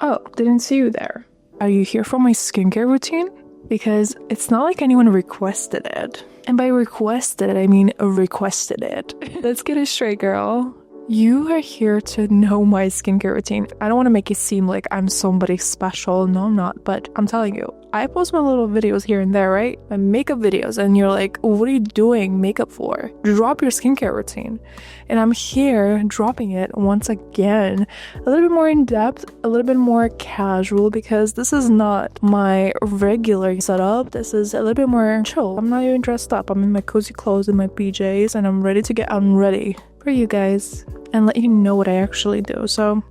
Oh, didn't see you there. Are you here for my skincare routine? Because it's not like anyone requested it. And by requested, I mean requested it. Let's get it straight, girl. You are here to know my skincare routine. I don't want to make it seem like I'm somebody special. No, I'm not. But I'm telling you, I post my little videos here and there, right? My makeup videos. And you're like, what are you doing makeup for? Drop your skincare routine. And I'm here dropping it once again. A little bit more in depth, a little bit more casual, because this is not my regular setup. This is a little bit more chill. I'm not even dressed up. I'm in my cozy clothes and my PJs, and I'm ready to get on ready for you guys and let you know what I actually do. So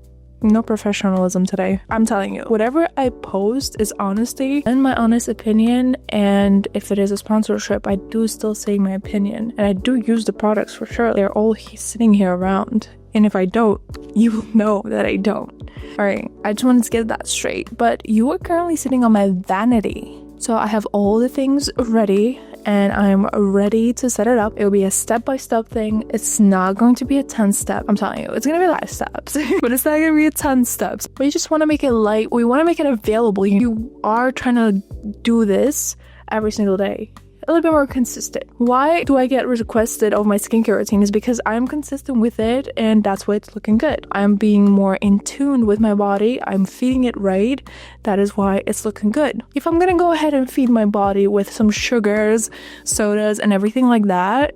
no professionalism today. I'm telling you, whatever I post is honesty and my honest opinion. And if it is a sponsorship, I do still say my opinion, and I do use the products for sure. They're all sitting here around, and if I don't, you will know that I don't. All right, I just wanted to get that straight. But you are currently sitting on my vanity, so I have all the things ready and I'm ready to set it up. It'll be a step-by-step thing. It's not going to be a 10-step. I'm telling you, it's gonna be 5 steps, but it's not gonna be a 10 steps. We just want to make it light. We want to make it available. You are trying to do this every single day. A little bit more consistent. Why do I get requested of my skincare routine? Is because I'm consistent with it, and that's why it's looking good. I'm being more in tune with my body. I'm feeding it right. That is why it's looking good. If I'm gonna go ahead and feed my body with some sugars, sodas, and everything like that,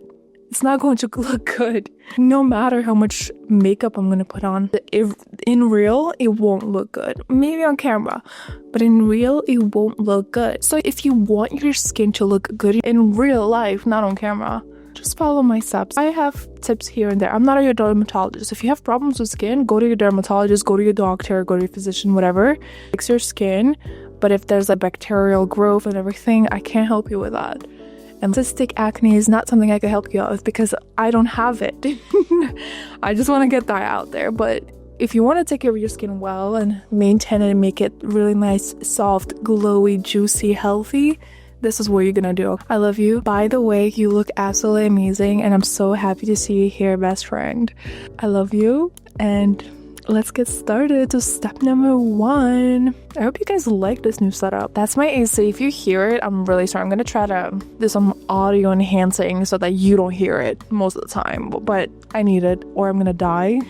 it's not going to look good. No matter how much makeup I'm going to put on. If in real, it won't look good. Maybe on camera, but in real, it won't look good. So if you want your skin to look good in real life, not on camera, just follow my steps. I have tips here and there. I'm not a dermatologist. If you have problems with skin, go to your dermatologist, go to your doctor, go to your physician, whatever. Fix your skin. But if there's a bacterial growth and everything, I can't help you with that. And cystic acne is not something I could help you out with because I don't have it. I just want to get that out there. But if you want to take care of your skin well and maintain it and make it really nice, soft, glowy, juicy, healthy, this is what you're gonna do. I love you. By the way, you look absolutely amazing, and I'm so happy to see you here, best friend. I love you, and let's get started to step number 1. I hope you guys like this new setup. That's my AC. If you hear it, I'm really sorry. I'm gonna try to do some audio enhancing so that you don't hear it most of the time, but I need it or I'm gonna die.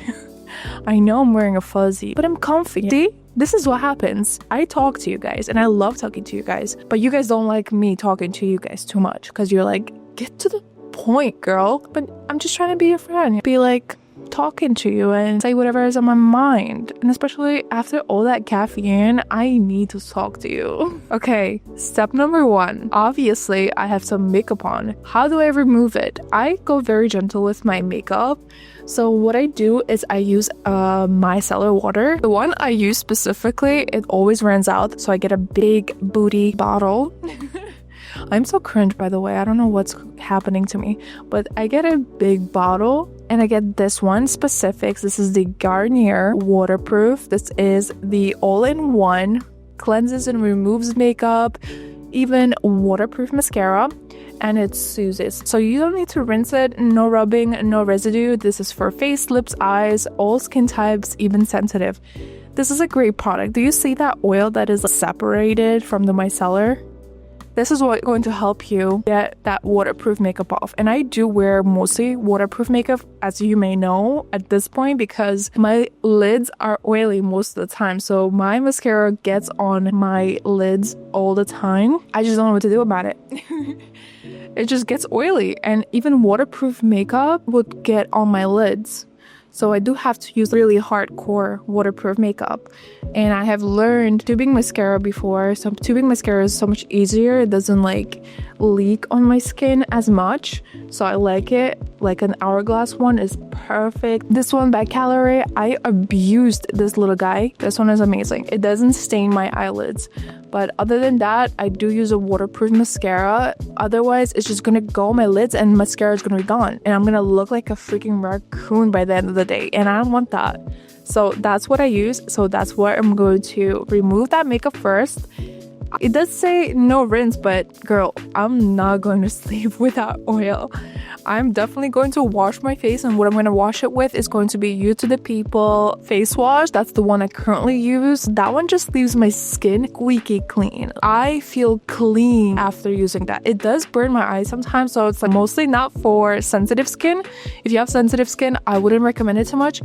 I know I'm wearing a fuzzy, but I'm comfy. See? This is what happens. I talk to you guys and I love talking to you guys, but you guys don't like me talking to you guys too much because you're like, get to the point, girl. But I'm just trying to be your friend. Be like, talking to you and say whatever is on my mind, and especially after all that caffeine, I need to talk to you. Okay, step number 1. Obviously, I have some makeup on. How do I remove it? I go very gentle with my makeup. So what I do is I use micellar water. The one I use specifically, it always runs out, so I get a big booty bottle. I'm so cringe, by the way. I don't know what's happening to me, but I get a big bottle and I get this one specifics. This is the Garnier waterproof. This is the all-in-one, cleanses and removes makeup, even waterproof mascara, and it soothes. So you don't need to rinse it, no rubbing, no residue. This is for face, lips, eyes, all skin types, even sensitive. This is a great product. Do you see that oil that is separated from the micellar? This is what's going to help you get that waterproof makeup off. And I do wear mostly waterproof makeup, as you may know at this point, because my lids are oily most of the time. So my mascara gets on my lids all the time. I just don't know what to do about it. It just gets oily, and even waterproof makeup would get on my lids. So I do have to use really hardcore waterproof makeup. And I have learned tubing mascara before. So tubing mascara is so much easier. It doesn't like leak on my skin as much. So I like it. Like an Hourglass one is perfect. This one by Calorie, I abused this little guy. This one is amazing. It doesn't stain my eyelids. But other than that, I do use a waterproof mascara. Otherwise, it's just gonna go on my lids and mascara is gonna be gone. And I'm gonna look like a freaking raccoon by the end of the day. And I don't want that. So that's what I use. So that's where I'm going to remove that makeup first. It does say no rinse, but girl, I'm not going to sleep without oil. I'm definitely going to wash my face, and what I'm going to wash it with is going to be You to the People face wash. That's the one I currently use. That one just leaves my skin squeaky clean. I feel clean after using that. It does burn my eyes sometimes, so it's like mostly not for sensitive skin. If you have sensitive skin, I wouldn't recommend it too much,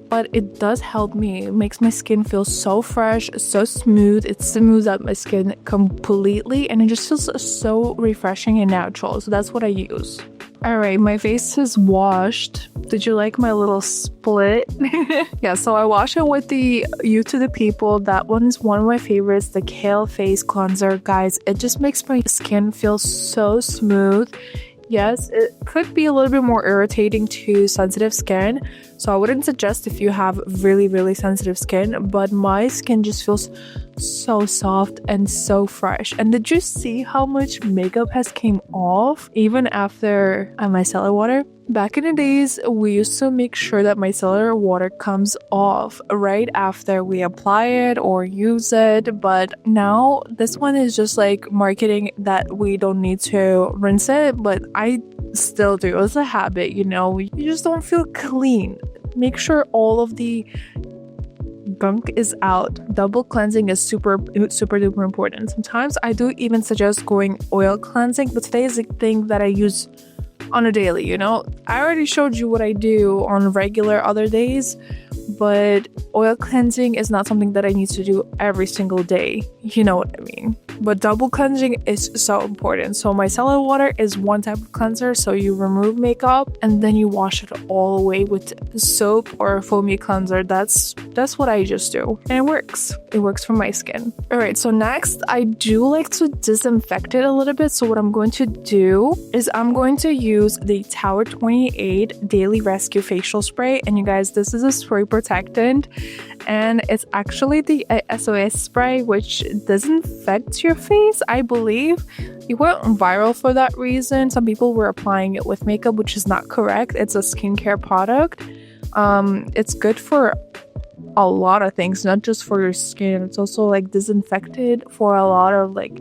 but it does help me. It makes my skin feel so fresh, so smooth. It smooths out my skin completely, and it just feels so refreshing and natural. So that's what I use. All right, my face is washed. Did you like my little split? Yeah, so I wash it with the You to the People. That one is one of my favorites, the Kale Face Cleanser. Guys, it just makes my skin feel so smooth. Yes, it could be a little bit more irritating to sensitive skin, so I wouldn't suggest if you have really, really sensitive skin, but my skin just feels so soft and so fresh. And did you see how much makeup has came off even after micellar water? Back in the days, we used to make sure that micellar water comes off right after we apply it or use it, but now this one is just like marketing that we don't need to rinse it, but I still do. It's a habit, you know, you just don't feel clean. Make sure all of the gunk is out. Double cleansing is super duper important. Sometimes I do even suggest going oil cleansing, but today is the thing that I use on a daily, you know. I already showed you what I do on regular other days, but oil cleansing is not something that I need to do every single day, you know what I mean. But double cleansing is so important. So micellar water is one type of cleanser, so you remove makeup and then you wash it all away with soap or a foamy cleanser. That's what I just do, and it works for my skin. All right, so next I do like to disinfect it a little bit. So what I'm going to do is I'm going to use the Tower 28 Daily Rescue Facial Spray, and you guys, this is a spray protectant, and it's actually the SOS spray, which disinfects your face, I believe. It went viral for that reason. Some people were applying it with makeup, which is not correct. It's a skincare product. It's good for a lot of things, not just for your skin. It's also like disinfected for a lot of like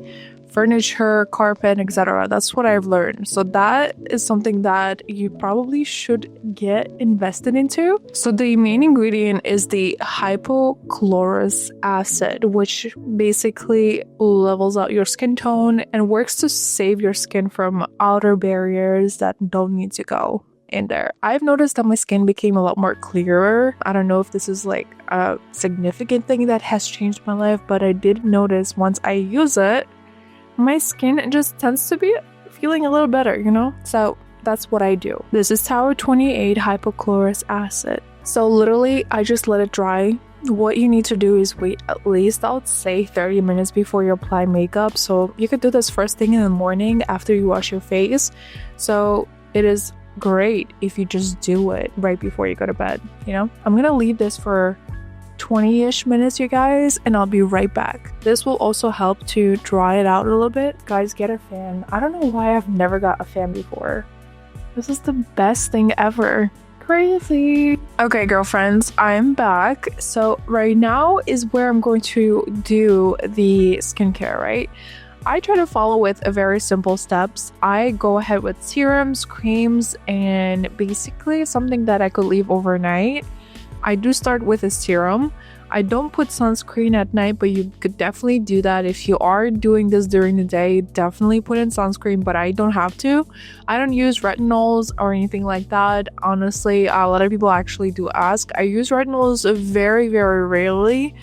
furniture, carpet, etc. That's what I've learned. So that is something that you probably should get invested into. So the main ingredient is the hypochlorous acid, which basically levels out your skin tone and works to save your skin from outer barriers that don't need to go in there. I've noticed that my skin became a lot more clearer. I don't know if this is like a significant thing that has changed my life, but I did notice once I use it, my skin just tends to be feeling a little better, you know? So that's what I do. This is Tower 28 hypochlorous acid. So literally, I just let it dry. What you need to do is wait at least, I would say, 30 minutes before you apply makeup. So you could do this first thing in the morning after you wash your face. So it is great if you just do it right before you go to bed, you know? I'm gonna leave this for 20-ish minutes, you guys, and I'll be right back. This will also help to dry it out a little bit. Guys, get a fan. I don't know why I've never got a fan before. This is the best thing ever. Crazy. Okay, girlfriends, I'm back. So right now is where I'm going to do the skincare, right? I try to follow with a very simple steps. I go ahead with serums, creams, and basically something that I could leave overnight. I do start with a serum. I don't put sunscreen at night, but you could definitely do that. If you are doing this during the day, definitely put in sunscreen, but I don't have to. I don't use retinols or anything like that. Honestly, a lot of people actually do ask. I use retinols very, very rarely.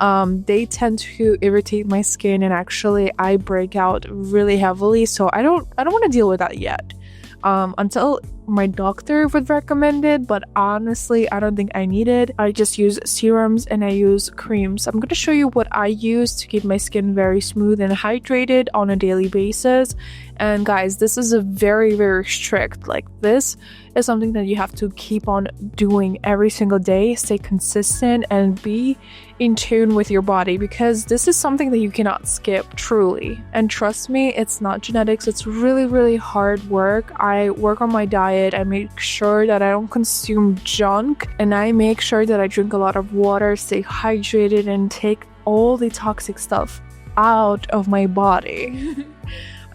They tend to irritate my skin, and actually I break out really heavily, so I don't want to deal with that yet. Until my doctor would recommend it, but honestly I don't think I need it. I just use serums and I use creams. I'm going to show you what I use to keep my skin very smooth and hydrated on a daily basis. And guys, this is a very, very strict, like this is something that you have to keep on doing every single day. Stay consistent and be in tune with your body, because this is something that you cannot skip, truly. And trust me, it's not genetics. It's really, really hard work. I work on my diet. I make sure that I don't consume junk, and I make sure that I drink a lot of water, stay hydrated, and take all the toxic stuff out of my body.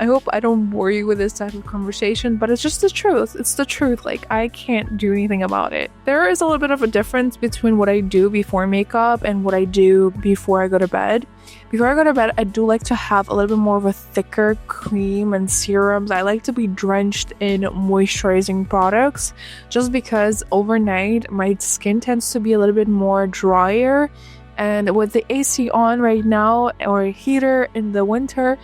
I hope I don't bore you with this type of conversation, but it's just the truth. It's the truth. Like, I can't do anything about it. There is a little bit of a difference between what I do before makeup and what I do before I go to bed. Before I go to bed, I do like to have a little bit more of a thicker cream and serums. I like to be drenched in moisturizing products just because overnight my skin tends to be a little bit more drier. And with the AC on right now or a heater in the winter,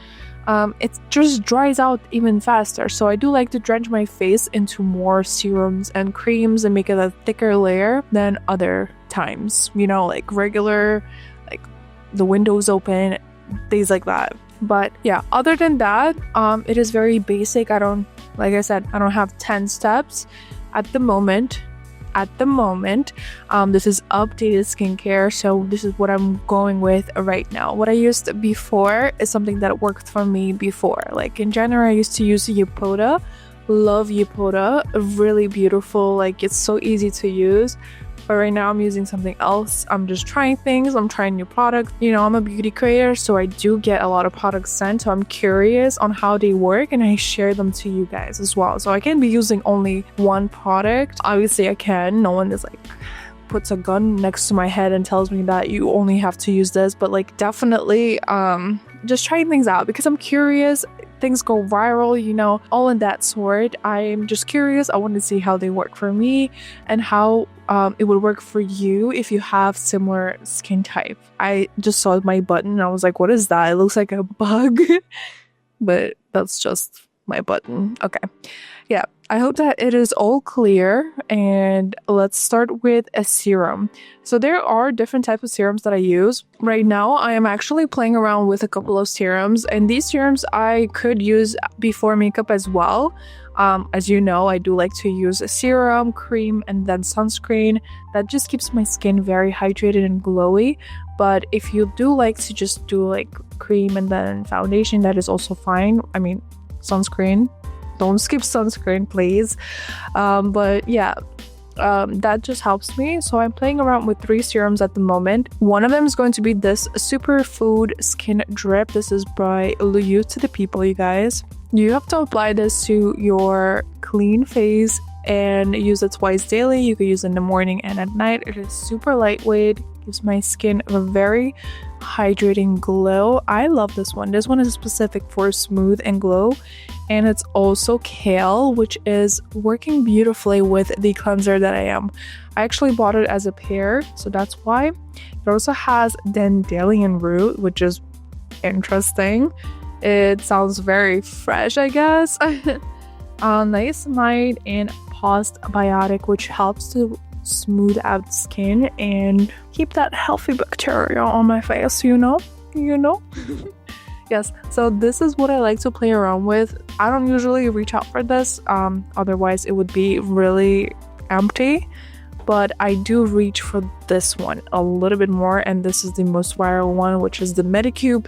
it just dries out even faster. So I do like to drench my face into more serums and creams and make it a thicker layer than other times. You know, like regular, like the windows open, things like that. But yeah, other than that, it is very basic. Like I said, I don't have 10 steps at the moment. This is updated skincare, so this is what I'm going with right now. What I used before is something that worked for me before. Like in January, I used to use Yepoda. Love Yepoda, really beautiful. Like, it's so easy to use. But right now I'm using something else. I'm just trying things. I'm trying new products. You know, I'm a beauty creator, so I do get a lot of products sent. So I'm curious on how they work, and I share them to you guys as well. So I can't be using only one product. Obviously I can. No one is like puts a gun next to my head and tells me that you only have to use this. But like, definitely just trying things out because I'm curious. Things go viral, you know, all in that sort. I'm just curious. I want to see how they work for me and how it would work for you if you have similar skin type. I just saw my button and I was like, what is that? It looks like a bug. But that's just my button. Okay. Yeah, I hope that it is all clear, and let's start with a serum. So there are different types of serums that I use. Right now, I am actually playing around with a couple of serums, and these serums I could use before makeup as well. As you know, I do like to use a serum, cream, and then sunscreen. That just keeps my skin very hydrated and glowy. But if you do like to just do like cream and then foundation, that is also fine. I mean, sunscreen. Don't skip sunscreen, please. But yeah, that just helps me. So I'm playing around with 3 serums at the moment. One of them is going to be this Superfood Skin Drip. This is by Youth to the People, you guys. You have to apply this to your clean face and use it twice daily. You can use it in the morning and at night. It is super lightweight, gives my skin a very hydrating glow. I love this one. This one is specific for smooth and glow, and it's also kale, which is working beautifully with the cleanser that I am. I actually bought it as a pair, so that's why. It also has dandelion root, which is interesting. It sounds very fresh, I guess. Niacinamide and postbiotic, which helps to smooth out skin and keep that healthy bacteria on my face, you know. Yes, so this is what I like to play around with. I don't usually reach out for this, otherwise it would be really empty, but I do reach for this one a little bit more, and this is the most viral one, which is the Medicube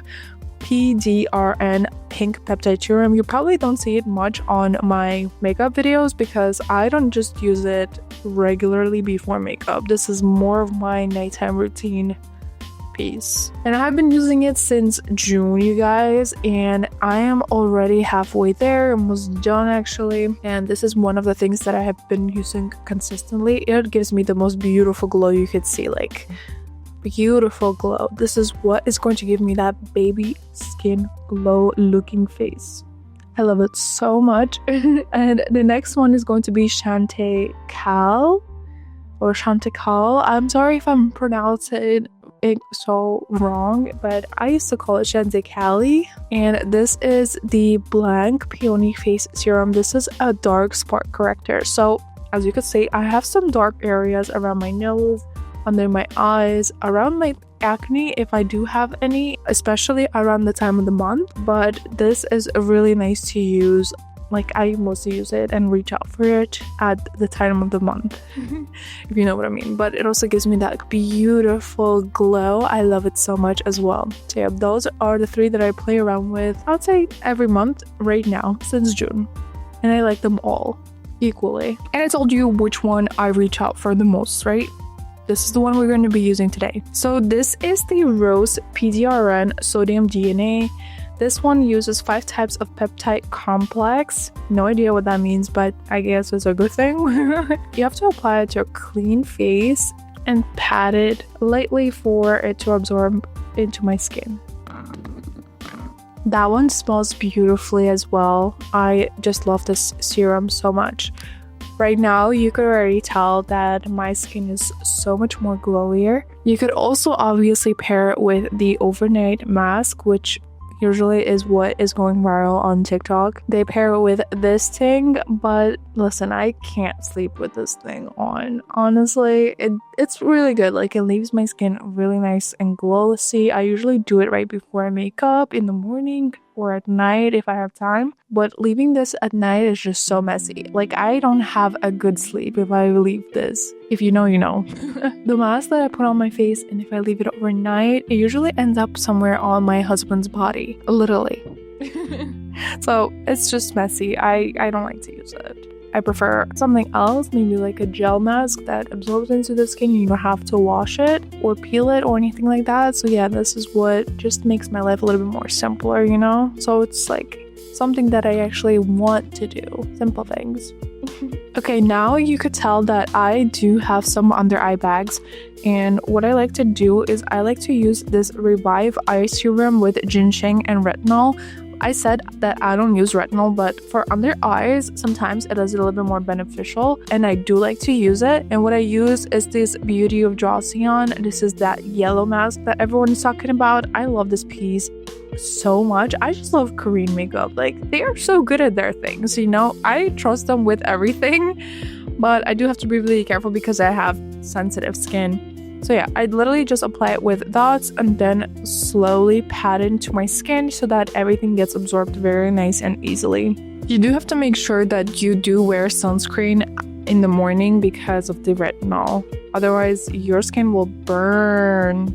PDRN Pink Peptide Serum. You probably don't see it much on my makeup videos because I don't just use it regularly before makeup. This is more of my nighttime routine piece. And I have been using it since June, you guys, and I am already halfway there, almost done actually. And this is one of the things that I have been using consistently. It gives me the most beautiful glow you could see, like beautiful glow. This is what is going to give me that baby skin glow looking face. I love it so much. And the next one is going to be Chantecaille or Chantecaille. I'm sorry if I'm pronouncing it so wrong, but I used to call it Chantecaille. And this is the Blanc Peony Face Serum. This is a dark spot corrector. So as you can see, I have some dark areas around my nose, under my eyes, around my acne if I do have any, especially around the time of the month. But this is really nice to use. Like, I mostly use it and reach out for it at the time of the month, if you know what I mean. But it also gives me that beautiful glow. I love it so much as well. So yeah, those are the 3 that I play around with, I would say every month right now since June, and I like them all equally. And I told you which one I reach out for the most, right? This is the one we're going to be using today. So this is the Rose PDRN Sodium DNA. This one uses 5 types of peptide complex. No idea what that means, but I guess it's a good thing. You have to apply it to a clean face and pat it lightly for it to absorb into my skin. That one smells beautifully as well. I just love this serum so much. Right now, you could already tell that my skin is so much more glowier. You could also obviously pair it with the overnight mask, which usually is what is going viral on TikTok. They pair it with this thing, but listen, I can't sleep with this thing on. Honestly, it's really good. Like, it leaves my skin really nice and glossy. I usually do it right before I make up in the morning or at night if I have time, but leaving this at night is just so messy. Like, I don't have a good sleep if I leave this. If you know, you know. The mask that I put on my face, and if I leave it overnight, it usually ends up somewhere on my husband's body, literally. So it's just messy. I don't like to use it. I prefer something else, maybe like a gel mask that absorbs into the skin. You don't have to wash it or peel it or anything like that. So yeah, this is what just makes my life a little bit more simpler, you know? So it's like something that I actually want to do. Simple things. Okay, now you could tell that I do have some under eye bags, and what I like to do is I like to use this Revive Eye Serum with ginseng and retinol. I said that I don't use retinol, but for under eyes, sometimes it is a little bit more beneficial, and I do like to use it. And what I use is this Beauty of Joseon. This is that yellow mask that everyone is talking about. I love this piece so much. I just love Korean makeup. Like, they are so good at their things, you know? I trust them with everything, but I do have to be really careful because I have sensitive skin. So yeah, I literally just apply it with dots and then slowly pat it into my skin so that everything gets absorbed very nice and easily. You do have to make sure that you do wear sunscreen in the morning because of the retinol. Otherwise, your skin will burn.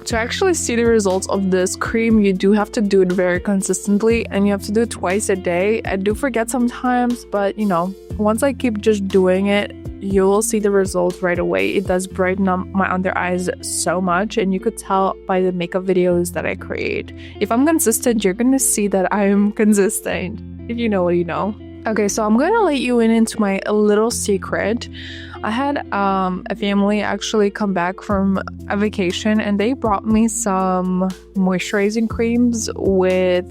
To actually see the results of this cream, you do have to do it very consistently, and you have to do it twice a day. I do forget sometimes, but you know, once I keep just doing it, you will see the results right away. It does brighten up my under eyes so much, and you could tell by the makeup videos that I create. If I'm consistent, you're gonna see that I'm consistent. If you know what you know. Okay, so I'm gonna let you into my little secret. I had a family actually come back from a vacation, and they brought me some moisturizing creams with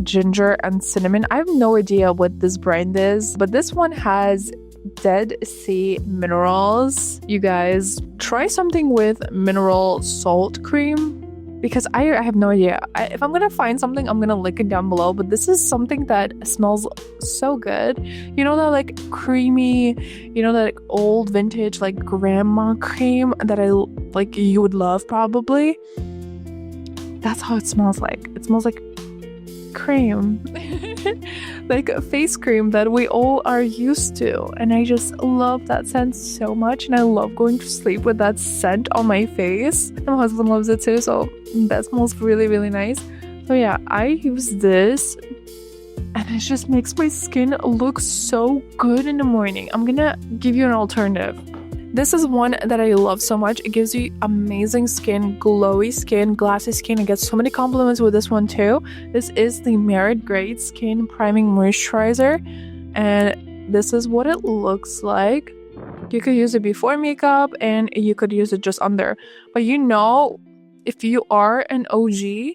ginger and cinnamon. I have no idea what this brand is, but this one has Dead Sea minerals. You guys, try something with mineral salt cream, because I have no idea. If I'm gonna find something, I'm gonna link it down below, but this is something that smells so good. You know, that like creamy, you know, that like old vintage like grandma cream that I like, you would love probably. That's how it smells like. It smells like cream. Like a face cream that we all are used to, and I just love that scent so much, and I love going to sleep with that scent on my face. My husband loves it too, so that smells really, really nice. So yeah, I use this, and it just makes my skin look so good in the morning. I'm gonna give you an alternative. This is one that I love so much. It gives you amazing skin, glowy skin, glassy skin. I get so many compliments with this one too. This is the Merit Great Skin Priming Moisturizer, and this is what it looks like. You could use it before makeup, and you could use it just under. But you know, if you are an OG,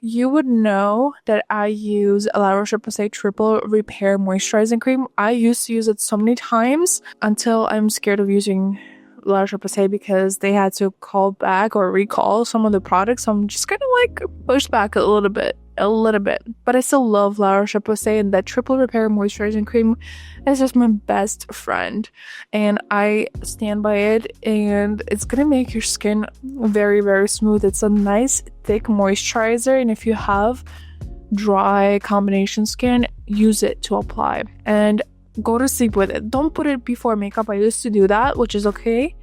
you would know that I use La Roche-Posay Triple Repair Moisturizing Cream. I used to use it so many times until I'm scared of using La Roche-Posay because they had to call back or recall some of the products. So I'm just gonna like push back a little bit. But I still love La Roche-Posay, and that Triple Repair Moisturizing Cream is just my best friend. And I stand by it, and it's gonna make your skin very, very smooth. It's a nice thick moisturizer, and if you have dry combination skin, use it to apply and go to sleep with it. Don't put it before makeup. I used to do that, which is okay.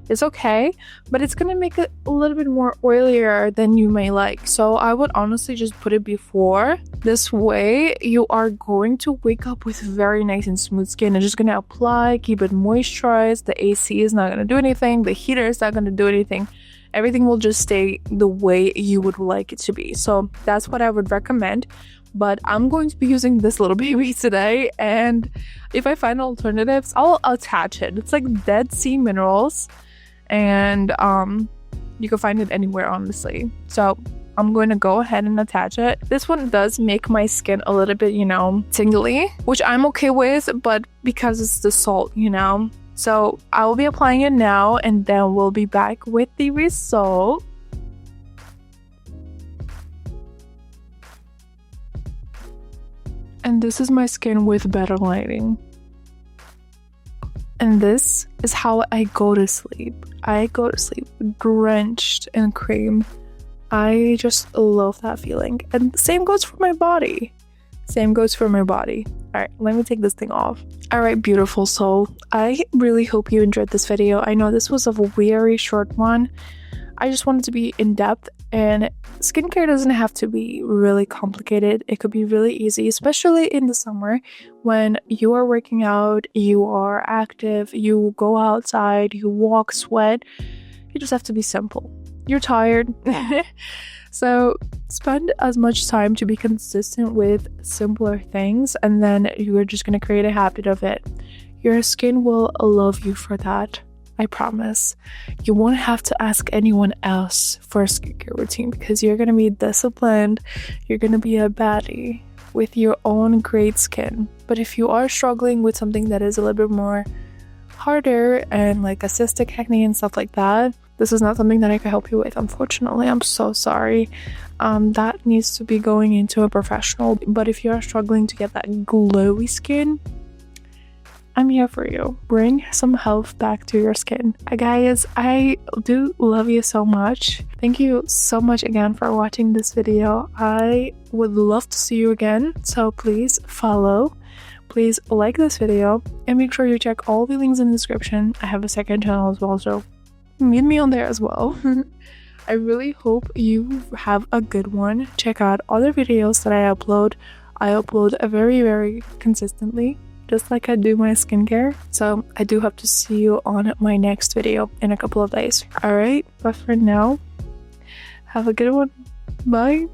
It's okay, but it's gonna make it a little bit more oilier than you may like. So I would honestly just put it before. This way you are going to wake up with very nice and smooth skin, and just gonna apply, keep it moisturized. The AC is not gonna do anything, the heater is not gonna do anything, everything will just stay the way you would like it to be. So that's what I would recommend. But I'm going to be using this little baby today, and if I find alternatives, I'll attach it. It's like Dead Sea Minerals, and you can find it anywhere, honestly. So I'm going to go ahead and attach it. This one does make my skin a little bit, you know, tingly, which I'm okay with, but because it's the salt, you know. So I will be applying it now, and then we'll be back with the result. And this is my skin with better lighting. And this is how I go to sleep. I go to sleep drenched in cream. I just love that feeling. And the same goes for my body. Same goes for my body. Alright, let me take this thing off. Alright, beautiful soul. I really hope you enjoyed this video. I know this was a very short one. I just wanted to be in depth, and skincare doesn't have to be really complicated. It could be really easy, especially in the summer when you are working out, you are active, you go outside, you walk, sweat. You just have to be simple. You're tired. So spend as much time to be consistent with simpler things, and then you're just going to create a habit of it. Your skin will love you for that. I promise. You won't have to ask anyone else for a skincare routine because you're going to be disciplined. You're going to be a baddie with your own great skin. But if you are struggling with something that is a little bit more harder and like cystic acne and stuff like that, this is not something that I can help you with, unfortunately. I'm so sorry. That needs to be going into a professional. But if you are struggling to get that glowy skin, I'm here for you. Bring some health back to your skin. Guys, I do love you so much. Thank you so much again for watching this video. I would love to see you again. So please follow. Please like this video. And make sure you check all the links in the description. I have a second channel as well, so meet me on there as well. I really hope you have a good one. Check out other videos that I upload. I upload very, very consistently, just like I do my skincare. So I do hope to see you on my next video in a couple of days. Alright, but for now, have a good one. Bye.